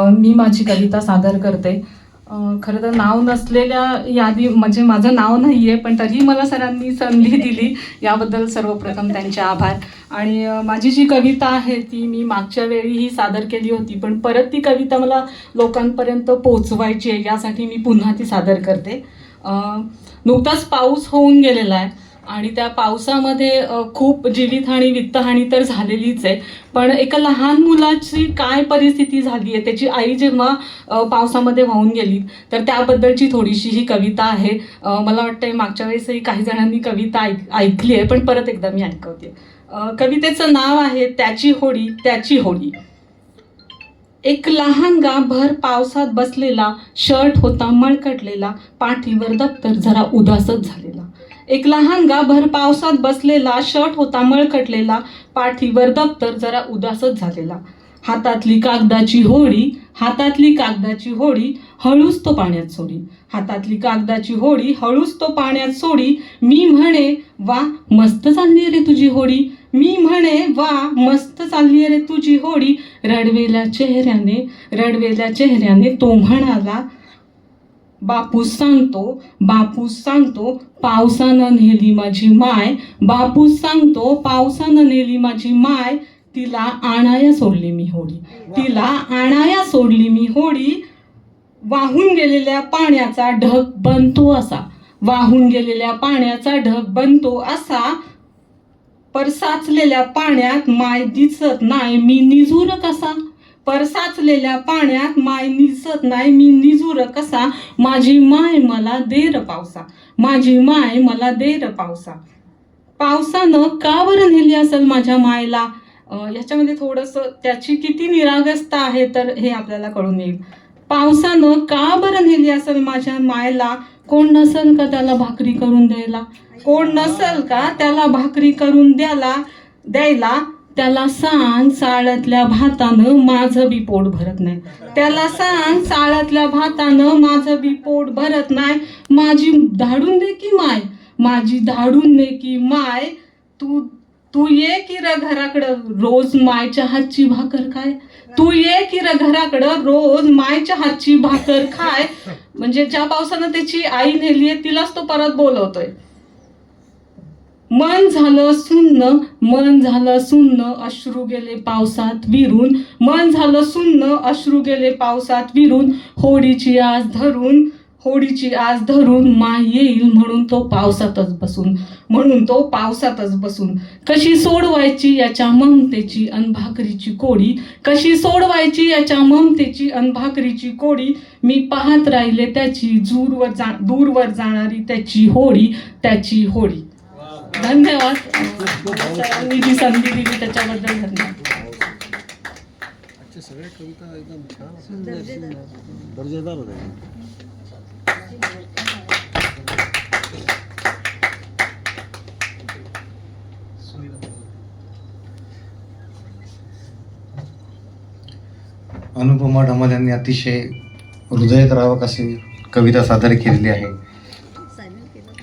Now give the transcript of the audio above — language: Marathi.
मी माझी कविता सादर करते. खरं तर नाव नसलेल्या यादी म्हणजे माझं नाव नाही आहे, पण तरीही मला सरांनी संधी दिली याबद्दल सर्वप्रथम त्यांचे आभार. आणि माझी जी कविता आहे ती मी मागच्या वेळीही सादर केली होती, पण परत ती कविता मला लोकांपर्यंत पोचवायची आहे, यासाठी मी पुन्हा ती सादर करते. नुकताच पाऊस होऊन गेलेला आहे आणि त्या पावसामध्ये खूप जीवितहानी वित्तहानी तर झालेलीच आहे, पण एका लहान मुलाची काय परिस्थिती झाली आहे, त्याची आई जेव्हा पावसामध्ये वाहून गेली, तर त्याबद्दलची थोडीशी ही कविता आहे. मला वाटतं मागच्या वेळेसही काही जणांनी कविता ऐकली आहे, पण परत एकदा मी ऐकवते. कवितेचं नाव आहे त्याची होडी त्याची होडी. एक लहान भर पावसात बसलेला, शर्ट होता मळकटलेला, पाठीवर दप्तर जरा उदासच झालेला. एक लहान भर पावसात बसलेला, शर्ट होता मळकटलेला, पाठीवर दप्तर जरा उदासच झालेला. हातातली कागदाची होडी, हातातली कागदाची होडी, हळूच तो पाण्यात सोडी. हातातली कागदाची होडी, हळूच तो पाण्यात सोडी. मी म्हणे वा मस्त चालली रे तुझी होडी. मी म्हणे वा मस्त चालली रे तुझी होडी. रडवेल्या चेहऱ्याने तो म्हणाला, बापूस सांगतो पावसानं नेली माझी माय. बापूस सांगतो पावसानं नेली माझी माय. तिला आणाया सोडली मी होडी. तिला आणाया सोडली मी होडी. वाहून गेलेल्या पाण्याचा ढग बनतो असा. वाहून गेलेल्या पाण्याचा ढग बनतो असा. परसाचलेल्या पाण्यात माय दिसत नाही मी निजूर कसा. परसाचलेल्या पाण्यात माय दिसत नाही मी निजूर कसा. माझी माय मला देर पावसा. माझी माय मला देर पावसा. पावसानं का बरं नेली असेल माझ्या मायला. ह्याच्यामध्ये थोडंसं त्याची किती निरागसता आहे तर हे आपल्याला कळून येईल. पावसानं का बरं नेली असेल माझ्या मायला. कोण नसेल का त्याला भाकरी करून द्यायला. कोण नसेल का त्याला भाकरी करून द्यायला. त्याला सांग चाळ्यातल्या भातानं माझं बी पोट भरत नाही. त्याला सांग चाळ्यातल्या भातानं माझं बी पोट भरत नाही. माझी धाडून दे की माय. माझी धाडून दे की माय. तू ये की र घराकडं रोज मायच्या हातची भाकर खाय. तू ये की र घराकडं रोज मायच्या हातची भाकर खाय. म्हणजे ज्या पावसानं त्याची आई नेलीये तिलाच तो परत बोलवतोय. मन झालं सुन्न अश्रू गेले पावसात विरून. मन झालं सुन्न अश्रू गेले पावसात विरून. होडीची आस धरून माय येईल म्हणून तो पावसातच बसून. कशी सोडवायची याच्या ममतेची अन भाकरीची कोडी. कशी सोडवायची याच्या ममतेची अन भाकरीची कोडी. मी पाहत राहिले त्याची दूरवर जाणारी त्याची होडी. धन्यवाद. सरांनी जी संधी दिली त्याच्याबद्दल धन्यवाद. सगळ्या कविता एकदम छान दर्जेदार होत्या. अनुपमा ढमाल यांनी अतिशय हृदयद्रावक अशी कविता सादर केलेली आहे.